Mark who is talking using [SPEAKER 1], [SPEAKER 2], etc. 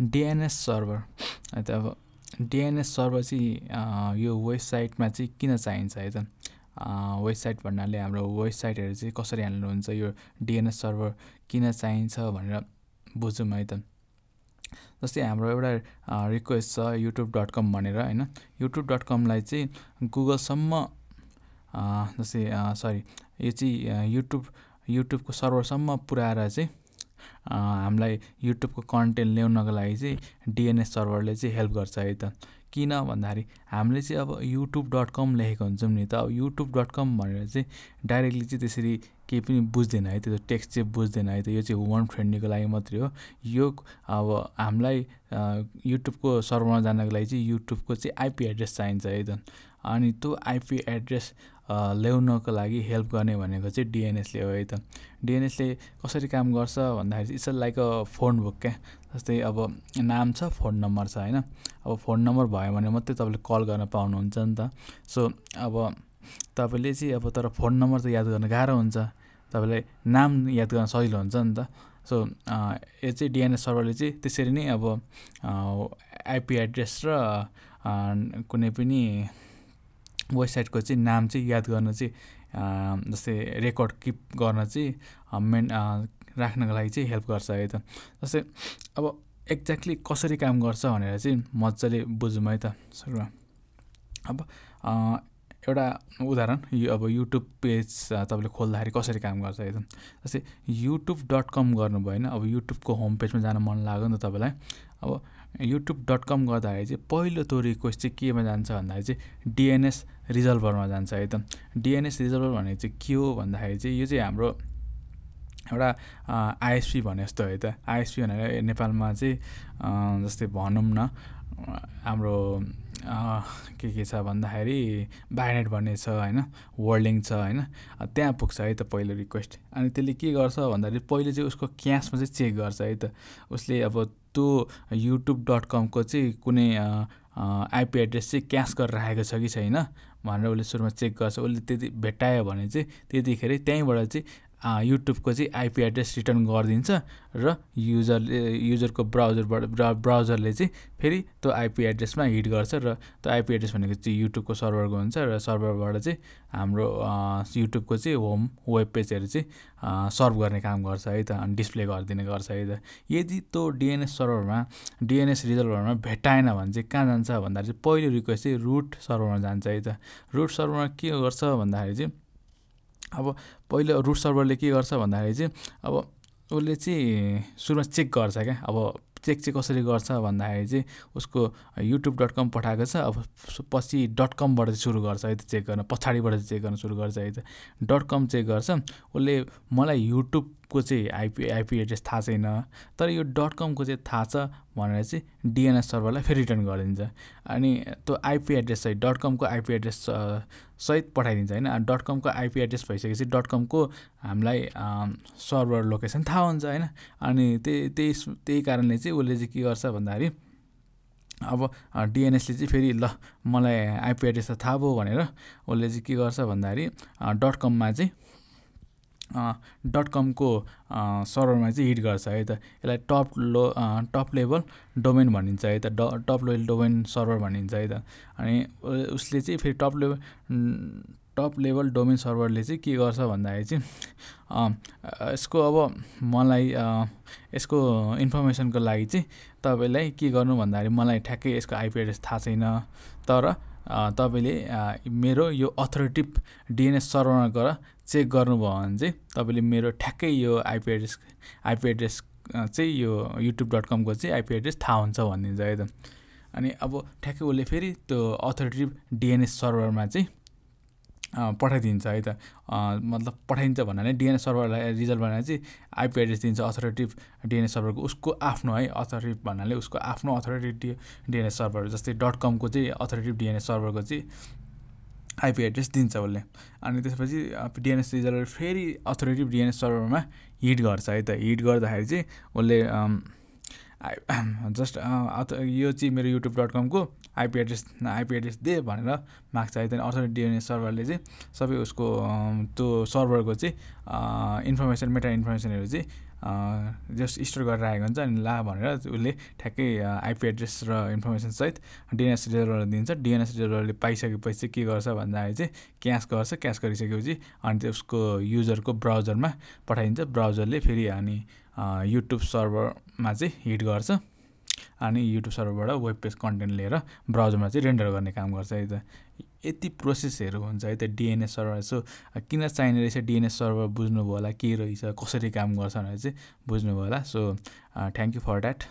[SPEAKER 1] DNS server है त। अब डिएनएस सर्भर चाहिँ यो वेबसाइटमा चाहिँ किन चाहिन्छ है त। वेबसाइट भन्नाले हाम्रो वेबसाइटहरू चाहिँ कसरी ह्यान्डल हुन्छ, यो डिएनएस सर्भर किन चाहिन्छ भनेर बुझौँ है त। जस्तै हाम्रो एउटा रिक्वेस्ट छ youtube.com भनेर होइन, youtube.comलाई चाहिँ गुगलसम्म जस्तै यो चाहिँ युट्युबको सर्भरसम्म पुऱ्याएर चाहिँ हामीलाई युट्युबको कन्टेन्ट ल्याउनको लागि चाहिँ डिएनएस सर्भरले चाहिँ हेल्प गर्छ है त। किन भन्दाखेरि हामीले चाहिँ अब youtube.com लेखेको हुन्छौँ नि त, अब youtube.com भनेर चाहिँ डाइरेक्टली चाहिँ त्यसरी केही पनि बुझ्दैन है, त्यो टेक्स्ट चाहिँ बुझ्दैन है त। यो चाहिँ वुमन फ्रेन्डलीको लागि मात्रै हो। यो अब हामीलाई युट्युबको सर्भरमा जानको लागि चाहिँ युट्युबको चाहिँ आइपी एड्रेस चाहिन्छ है त। अनि त्यो आइपी एड्रेस ल्याउनको लागि हेल्प गर्ने भनेको चाहिँ डिएनएसले हो है त। डिएनएसले कसरी काम गर्छ भन्दाखेरि it's like a phone book क्या। जस्तै अब नाम छ, फोन नम्बर छ होइन। अब फोन नम्बर भयो भने मात्रै तपाईँले कल गर्न पाउनुहुन्छ नि त। सो अब तपाईँले चाहिँ अब तर फोन नम्बर त याद गर्न गाह्रो हुन्छ, तपाईँलाई नाम याद गर्न सजिलो हुन्छ नि त। सो यो चाहिँ डिएनएस सर्भरले चाहिँ त्यसरी नै अब आइपी एड्रेस र कुनै पनि वेबसाइटको चाहिँ नाम चाहिँ याद गर्न चाहिँ जस्तै रेकर्ड किप गर्न चाहिँ राख्नको लागि चाहिँ हेल्प गर्छ है त। जस्तै अब एक्ज्याक्टली कसरी काम गर्छ भनेर चाहिँ मजाले बुझौँ है त सुरुमा। अब एउटा उदाहरण, यो अब युट्युब पेज तपाईँले खोल्दाखेरि कसरी काम गर्छ है त। जस्तै youtube.com गर्नुभयो होइन, अब युट्युबको होम पेजमा जान मन लाग्यो नि त तपाईँलाई। अब youtube.com गर्दाखेरि चाहिँ पहिलो त्यो रिक्वेस्ट चाहिँ केमा जान्छ भन्दाखेरि चाहिँ डिएनएस रिजल्भरमा जान्छ है त। डिएनएस रिजल्भर भनेको चाहिँ के हो भन्दाखेरि चाहिँ यो चाहिँ हाम्रो एउटा आइएसपी भने जस्तो है त। आइएसपी भनेर नेपालमा चाहिँ जस्तै भनौँ न हाम्रो के छ भन्दाखेरि बाइनेट भन्ने छ होइन, वर्ल्डिङ छ होइन, त्यहाँ पुग्छ है त पहिलो रिक्वेस्ट। अनि त्यसले के गर्छ भन्दाखेरि पहिले चाहिँ उसको क्यासमा चाहिँ चेक गर्छ है त। उसले अब त्यो youtube.comको चाहिँ कुनै आइपी एड्रेस चाहिँ क्यास गरेर राखेको छ कि छैन भनेर उसले सुरुमा चेक गर्छ। उसले त्यति भेटायो भने चाहिँ त्यतिखेर त्यहीँबाट चाहिँ युट्युबको चाहिँ आइपी एड्रेस रिटर्न गरिदिन्छ र युजरको ब्राउजरले चाहिँ फेरि त्यो आइपी एड्रेसमा हिट गर्छ र त्यो आइपी एड्रेस भनेको चाहिँ युट्युबको सर्भरको हुन्छ र सर्भरबाट चाहिँ हाम्रो युट्युबको चाहिँ होम वेब पेजहरू चाहिँ सर्भ गर्ने काम गर्छ है त, अनि डिस्प्ले गरिदिने गर्छ है त। यदि त्यो डिएनएस सर्भरमा डिएनएस रिजल्भरमा भेटाएन भने चाहिँ कहाँ जान्छ भन्दाखेरि चाहिँ पहिलो रिक्वेस्ट चाहिँ रुट सर्भरमा जान्छ है त। रुट सर्भरमा के गर्छ भन्दाखेरि चाहिँ अब पहिलो रुट सर्भरले के गर्छ भन्दाखेरि चाहिँ अब उसले चाहिँ सुरुमा चेक गर्छ क्या। अब चेक चाहिँ कसरी गर्छ भन्दाखेरि चाहिँ उसको youtube.com पठाएको छ, अब पछि .comबाट चाहिँ सुरु गर्छ है त चेक गर्न, पछाडिबाट चाहिँ चेक गर्न सुरु गर्छ है त। .com चेक गर्छ उसले, मलाई युट्युबको चाहिँ आइपी एड्रेस थाहा छैन तर यो .comको चाहिँ थाहा छ भनेर चाहिँ डिएनएस सर्भरलाई फेरि रिटर्न गरिदिन्छ। अनि त्यो आइपी एड्रेस चाहिँ .comको आइपी एड्रेस सहित पठाइदिन्छ होइन। .comको आइपी एड्रेस भइसकेपछि .comको हामीलाई सर्भर लोकेसन थाहा हुन्छ होइन। अनि त्यही कारणले चाहिँ उसले चाहिँ के गर्छ भन्दाखेरि अब डिएनएसले चाहिँ फेरि ल मलाई आइपी एड्रेस त थाहा भयो भनेर उसले चाहिँ के गर्छ भन्दाखेरि .comमा चाहिँ .comको सर्भरमा चाहिँ हिट गर्छ है त। यसलाई टप लेभल डोमेन भनिन्छ है त, टप लेभल डोमेन सर्भर भनिन्छ है त। अनि उसले चाहिँ फेरि टप लेभल डोमेन सर्भरले चाहिँ के गर्छ भन्दाखेरि चाहिँ यसको अब मलाई यसको इन्फर्मेसनको लागि चाहिँ तपाईँलाई के गर्नु भन्दाखेरि मलाई ठ्याक्कै यसको आइपी एड्रेस थाहा छैन, तर तपाईँले मेरो यो अथोरिटिभ डिएनएस सर्भरमा गएर चेक गर्नुभयो भने चाहिँ तपाईँले मेरो ठ्याक्कै यो आइपी एड्रेस चाहिँ यो youtube.comको चाहिँ आइपी एड्रेस थाहा हुन्छ भनिदिन्छ है त। अनि अब ठ्याक्कै उसले फेरि त्यो अथोरिटिभ डिएनएस सर्भरमा चाहिँ पठाइदिन्छ है त। मतलब पठाइदिन्छ भन्नाले डिएनएस सर्भरलाई रिजल्ट बनाएर चाहिँ आइपी एड्रेस दिन्छ अथोरिटिभ डिएनएस सर्भरको, उसको आफ्नो है, अथोरिटिभ भन्नाले उसको आफ्नो अथोरिटिभ डिएनएस सर्भर। जस्तै .comको चाहिँ अथोरिटिभ डिएनएस सर्भरको चाहिँ आइपी एड्रेस दिन्छ उसले। अनि त्यसपछि डिएनएस रिजल्ट फेरि अथोरिटिभ डिएनएस सर्भरमा हिट गर्छ है त। हिट गर्दाखेरि चाहिँ उसले जस्ट यो चाहिँ मेरो youtube.comको आइपी एड्रेस दे भनेर माग्छ है त। अथोरिटिभ डिएनएस सर्भरले चाहिँ सबै उसको त्यो सर्भरको चाहिँ इन्फर्मेसन मेटा इन्फर्मेसनहरू चाहिँ जस्ट स्टोर गरेर राखेको हुन्छ अनि ला भनेर उसले ठ्याक्कै आइपी एड्रेस र इन्फर्मेसनसहित डिएनएस रिजर्भरलाई दिन्छ। डिएनएस रिजर्भरले पाइसकेपछि के गर्छ भन्दाखेरि चाहिँ क्यास गर्छ। क्यास गरिसकेपछि अनि त्यसको युजरको ब्राउजरमा पठाइदिन्छ। ब्राउजरले फेरि अनि युट्युब सर्भरमा चाहिँ हिट गर्छ अनि युट्युब सर्भरबाट वेब पेज कन्टेन्ट लिएर ब्राउजरमा चाहिँ रेन्डर गर्ने काम गर्छ है त। यति प्रोसेसहरू हुन्छ है त डिएनएस सर्भर। सो किन चाहिने रहेछ डिएनएस सर्भर बुझ्नुभयो होला, के रहेछ, कसरी काम गर्छ भनेर चाहिँ बुझ्नुभयो होला। So thank you for that.